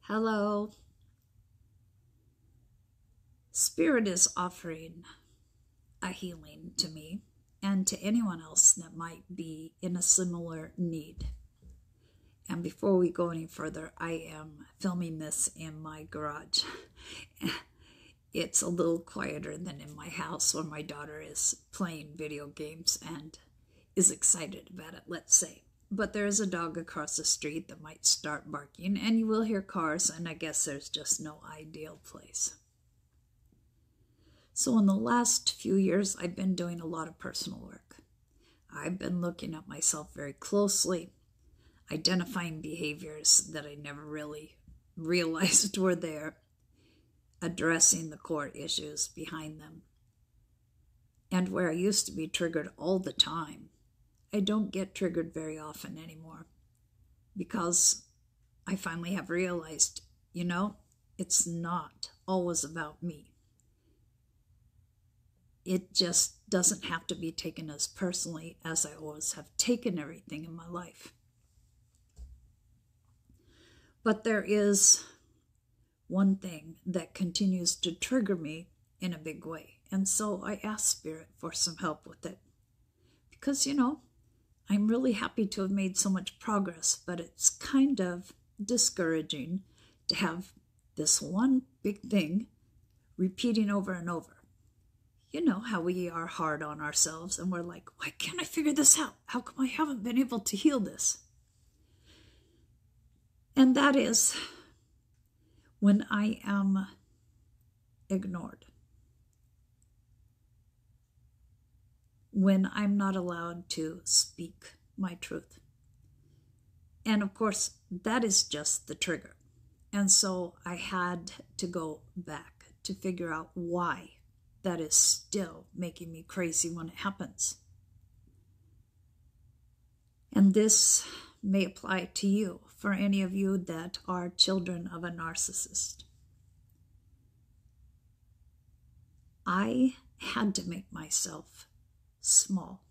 Hello. Spirit is offering a healing to me and to anyone else that might be in a similar need. And before we go any further, I am filming this in my garage. It's a little quieter than in my house where my daughter is playing video games and is excited about it, let's say. But there is a dog across the street that might start barking, and you will hear cars, and I guess there's just no ideal place. So in the last few years, I've been doing a lot of personal work. I've been looking at myself very closely, identifying behaviors that I never really realized were there, addressing the core issues behind them. And where I used to be triggered all the time, I don't get triggered very often anymore because I finally have realized, it's not always about me. It just doesn't have to be taken as personally as I always have taken everything in my life. But there is one thing that continues to trigger me in a big way. And so I asked Spirit for some help with it. Because, I'm really happy to have made so much progress, but it's kind of discouraging to have this one big thing repeating over and over. You know how we are hard on ourselves and we're like, why can't I figure this out? How come I haven't been able to heal this? And that is when I am ignored. When I'm not allowed to speak my truth. And of course, that is just the trigger. And so I had to go back to figure out why that is still making me crazy when it happens. And this may apply to you, for any of you that are children of a narcissist. I had to make myself small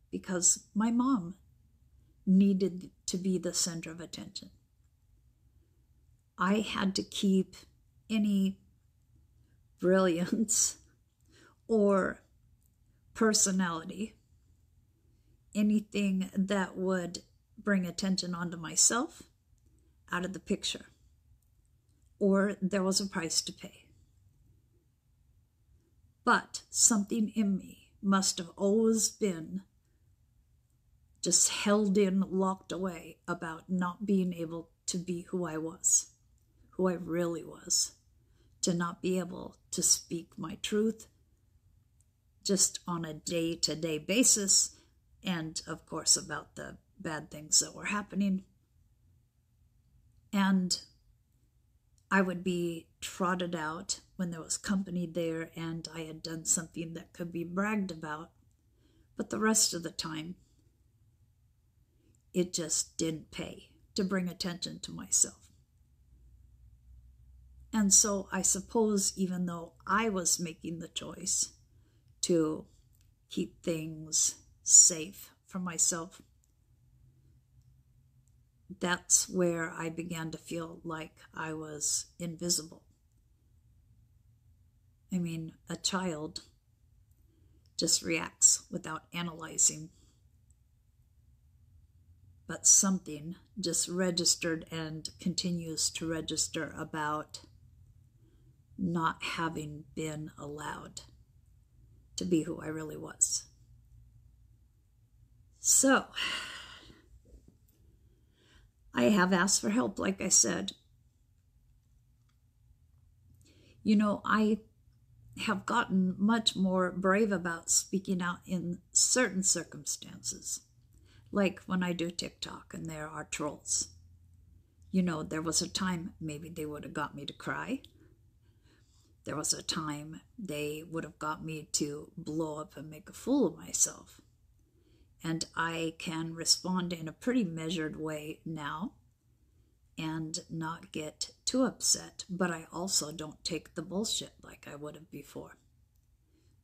because my mom needed to be the center of attention. I had to keep any brilliance or personality, anything that would bring attention onto myself, out of the picture, or there was a price to pay. But something in me must have always been just held in, locked away about not being able to be who I was, who I really was, to not be able to speak my truth just on a day-to-day basis, and of course about the bad things that were happening. And I would be trotted out when there was company there and I had done something that could be bragged about, but the rest of the time it just didn't pay to bring attention to myself. And so I suppose even though I was making the choice to keep things safe for myself, that's where I began to feel like I was invisible. I mean, a child just reacts without analyzing. But something just registered and continues to register about not having been allowed to be who I really was. So, I have asked for help, like I said. I have gotten much more brave about speaking out in certain circumstances. Like when I do TikTok and there are trolls. There was a time maybe they would have got me to cry. There was a time they would have got me to blow up and make a fool of myself. And I can respond in a pretty measured way now and not get too upset, but I also don't take the bullshit like I would have before.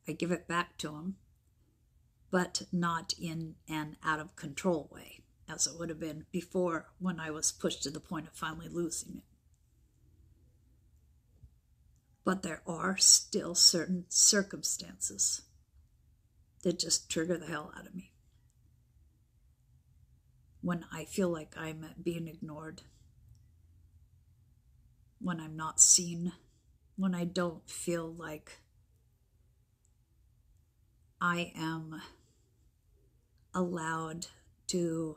I give it back to them, but not in an out of control way, as it would have been before when I was pushed to the point of finally losing it. But there are still certain circumstances that just trigger the hell out of me. When I feel like I'm being ignored, when I'm not seen, when I don't feel like I am allowed to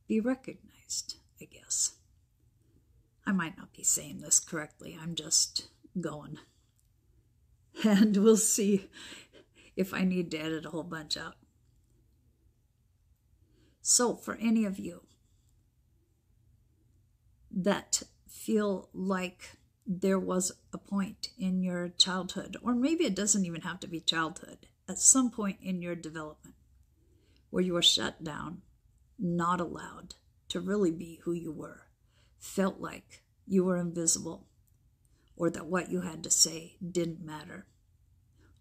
be recognized, I guess. I might not be saying this correctly. I'm just going. And we'll see if I need to edit a whole bunch out. So for any of you that feel like there was a point in your childhood, or maybe it doesn't even have to be childhood, at some point in your development where you were shut down, not allowed to really be who you were, felt like you were invisible, or that what you had to say didn't matter,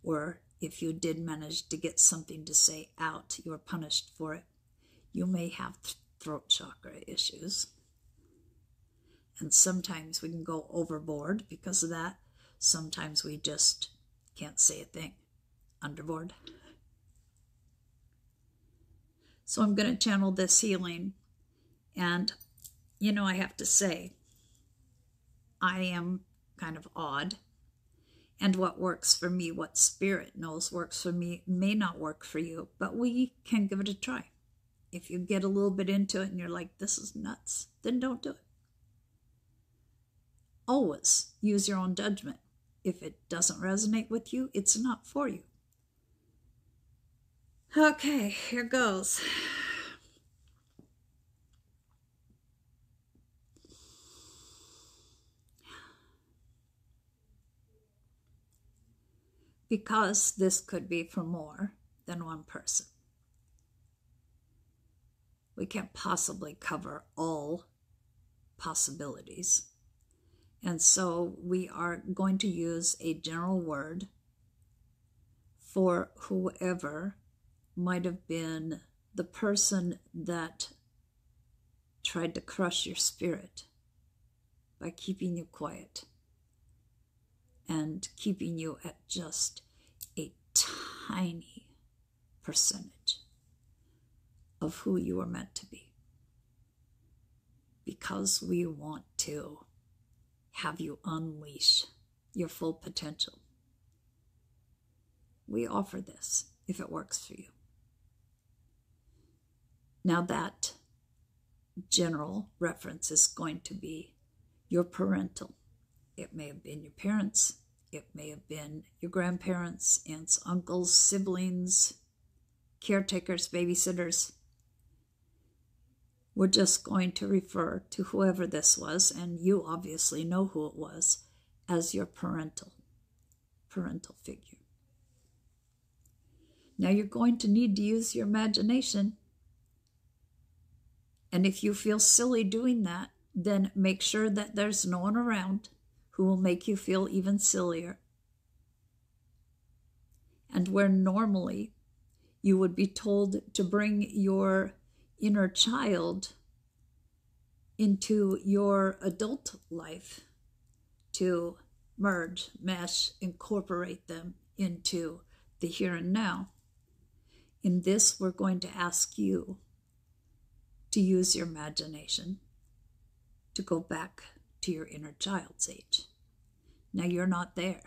or if you did manage to get something to say out, you were punished for it. You may have throat chakra issues. And sometimes we can go overboard because of that. Sometimes we just can't say a thing. Underboard. So I'm going to channel this healing. And, I have to say, I am kind of odd. And what works for me, what spirit knows works for me, may not work for you. But we can give it a try. If you get a little bit into it and you're like, this is nuts, then don't do it. Always use your own judgment. If it doesn't resonate with you, it's not for you. Okay, here goes. Because this could be for more than one person. We can't possibly cover all possibilities. And so we are going to use a general word for whoever might have been the person that tried to crush your spirit by keeping you quiet and keeping you at just a tiny percentage of who you are meant to be. Because we want to have you unleash your full potential. We offer this if it works for you. Now that general reference is going to be your parental. It may have been your parents. It may have been your grandparents, aunts, uncles, siblings, caretakers, babysitters. We're just going to refer to whoever this was, and you obviously know who it was, as your parental figure. Now you're going to need to use your imagination. And if you feel silly doing that, then make sure that there's no one around who will make you feel even sillier. And where normally you would be told to bring your inner child into your adult life, to merge, mesh, incorporate them into the here and now. In this, we're going to ask you to use your imagination to go back to your inner child's age. Now, you're not there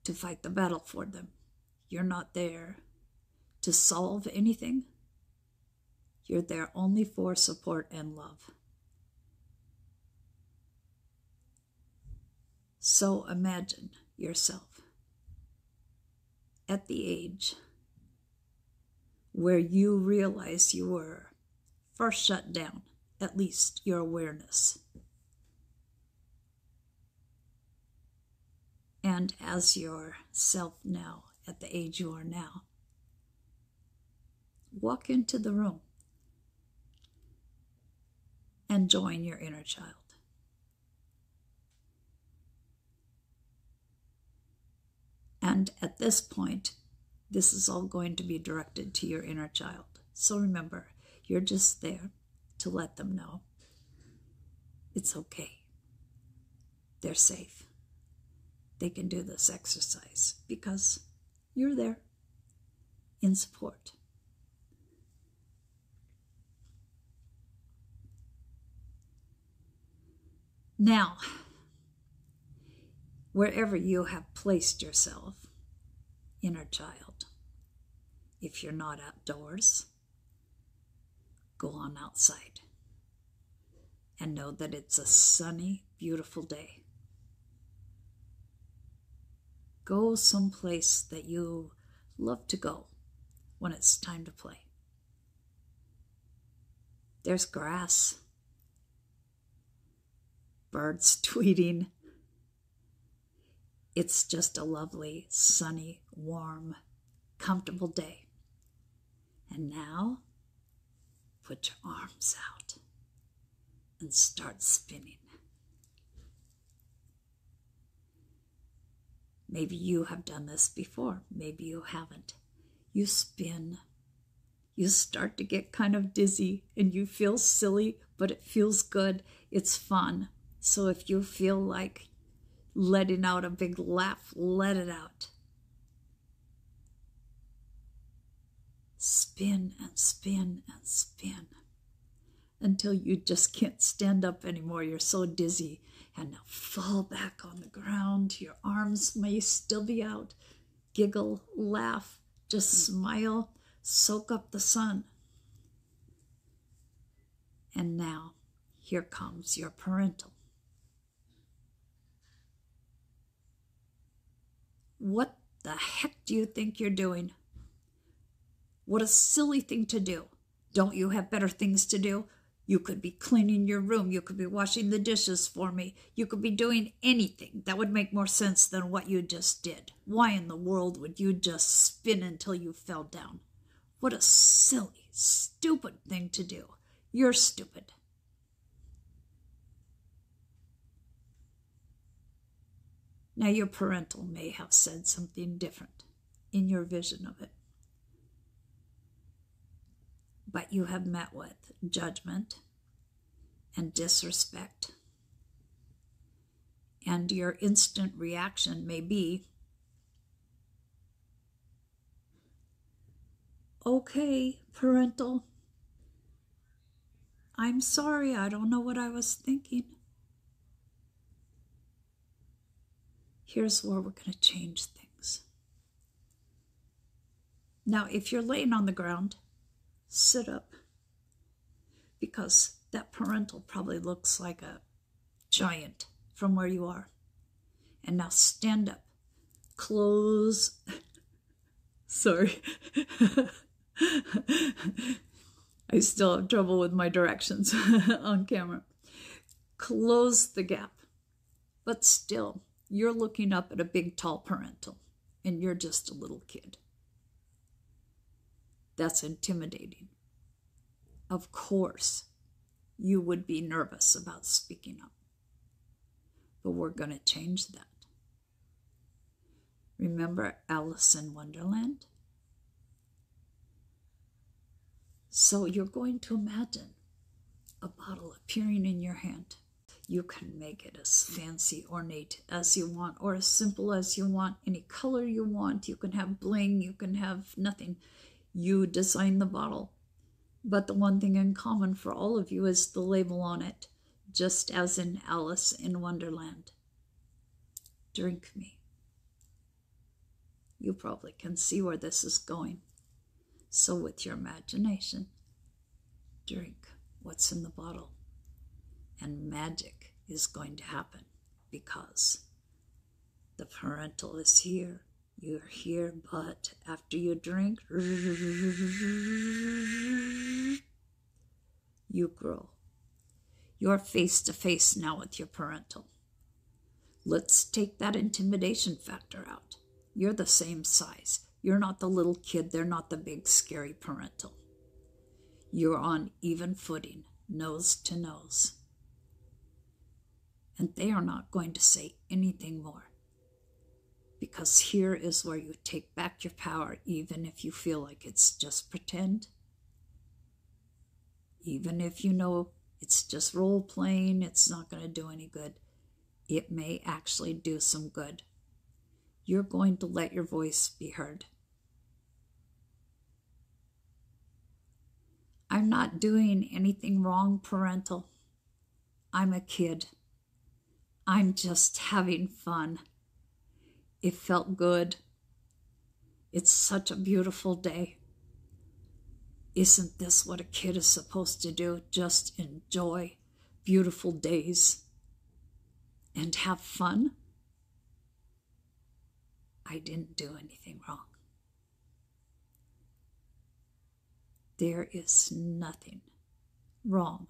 to fight the battle for them. You're not there to solve anything. You're there only for support and love. So imagine yourself at the age where you realize you were first shut down, at least your awareness. And as yourself now, at the age you are now, walk into the room and join your inner child. And at this point, this is all going to be directed to your inner child. So remember, you're just there to let them know it's okay. they're safe. They can do this exercise because you're there in support. Now, wherever you have placed yourself, inner child, if you're not outdoors, go on outside and know that it's a sunny, beautiful day. Go someplace that you love to go when it's time to play. There's grass, birds tweeting. It's just a lovely, sunny, warm, comfortable day. And now, put your arms out and start spinning. Maybe you have done this before. Maybe you haven't. You spin. You start to get kind of dizzy and you feel silly, but it feels good. It's fun. So if you feel like letting out a big laugh, let it out. Spin and spin and spin until you just can't stand up anymore. You're so dizzy. And now fall back on the ground. Your arms may still be out. Giggle, laugh, just smile, soak up the sun. And now, here comes your parental. What the heck do you think you're doing? What a silly thing to do. Don't you have better things to do? You could be cleaning your room. You could be washing the dishes for me. You could be doing anything. That would make more sense than what you just did. Why in the world would you just spin until you fell down? What a silly, stupid thing to do. You're stupid. Now your parental may have said something different in your vision of it. But you have met with judgment and disrespect. And your instant reaction may be, okay, parental, I'm sorry, I don't know what I was thinking. Here's where we're going to change things. Now, if you're laying on the ground, sit up, because that parental probably looks like a giant from where you are. And now stand up, close, sorry, I still have trouble with my directions on camera. Close the gap, but still, you're looking up at a big, tall parental, and you're just a little kid. That's intimidating. Of course, you would be nervous about speaking up. But we're going to change that. Remember Alice in Wonderland? So you're going to imagine a bottle appearing in your hand. You can make it as fancy, ornate as you want, or as simple as you want, any color you want. You can have bling, you can have nothing. You design the bottle. But the one thing in common for all of you is the label on it, just as in Alice in Wonderland. Drink me. You probably can see where this is going. So with your imagination, drink what's in the bottle. And magic is going to happen because the parental is here. You're here, but after you drink, you grow. You're face to face now with your parental. Let's take that intimidation factor out. You're the same size. You're not the little kid. They're not the big, scary parental. You're on even footing, nose to nose. And they are not going to say anything more. Because here is where you take back your power, even if you feel like it's just pretend. Even if you know it's just role playing, it's not going to do any good. it may actually do some good. You're going to let your voice be heard. I'm not doing anything wrong, parental. I'm a kid. I'm just having fun. It felt good. It's such a beautiful day. Isn't this what a kid is supposed to do? Just enjoy beautiful days and have fun? I didn't do anything wrong. There is nothing wrong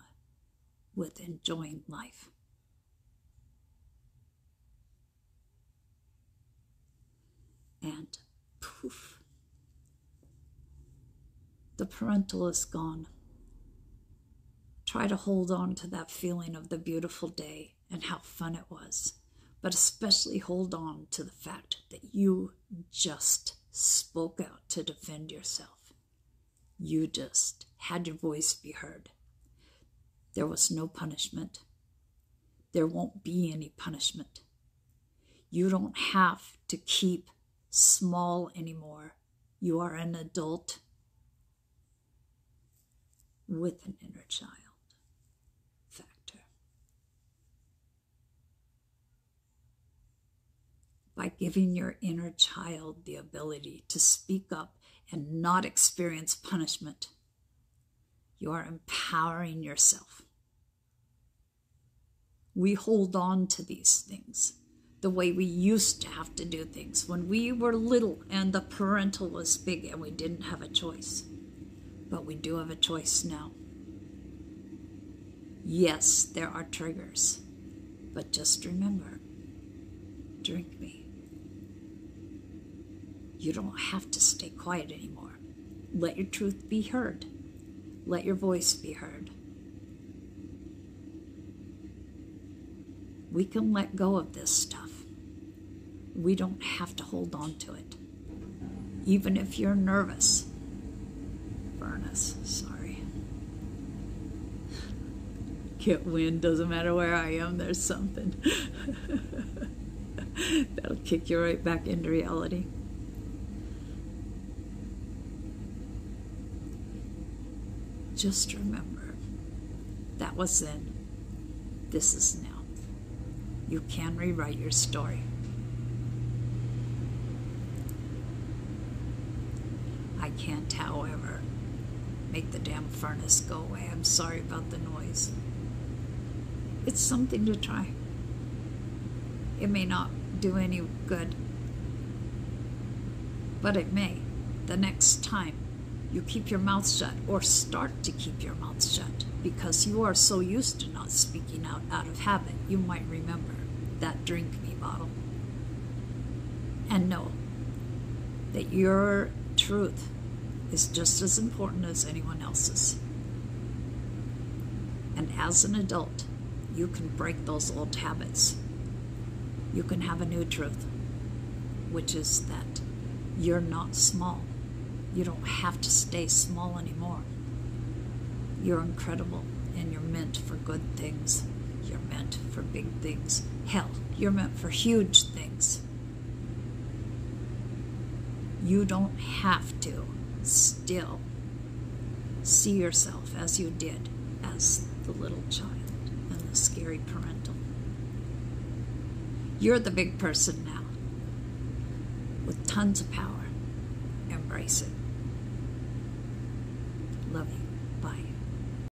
with enjoying life. And poof, the parental is gone. Try to hold on to that feeling of the beautiful day and how fun it was, but especially hold on to the fact that you just spoke out to defend yourself. You just had your voice be heard. There was no punishment. There won't be any punishment. You don't have to keep small anymore. You are an adult with an inner child factor. By giving your inner child the ability to speak up and not experience punishment, you are empowering yourself. We hold on to these things the way we used to have to do things when we were little and the parental was big and we didn't have a choice. But we do have a choice now. Yes, there are triggers, but just remember, drink me. You don't have to stay quiet anymore. Let your truth be heard. Let your voice be heard. We can let go of this stuff. We don't have to hold on to it. Even if you're nervous. Furnace, sorry. Get wind, doesn't matter where I am, there's something. That'll kick you right back into reality. Just remember, that was then, this is now. You can rewrite your story. I can't, however, make the damn furnace go away. I'm sorry about the noise. It's something to try. It may not do any good, but it may. The next time you keep your mouth shut, or start to keep your mouth shut, because you are so used to not speaking out of habit, you might remember that drink me bottle. And know that your truth is just as important as anyone else's. And as an adult, you can break those old habits. You can have a new truth, which is that you're not small. You don't have to stay small anymore. You're incredible, and you're meant for good things. You're meant for big things. Hell, you're meant for huge things. You don't have to still see yourself as you did as the little child and the scary parental. You're the big person now with tons of power. Embrace it. Love you.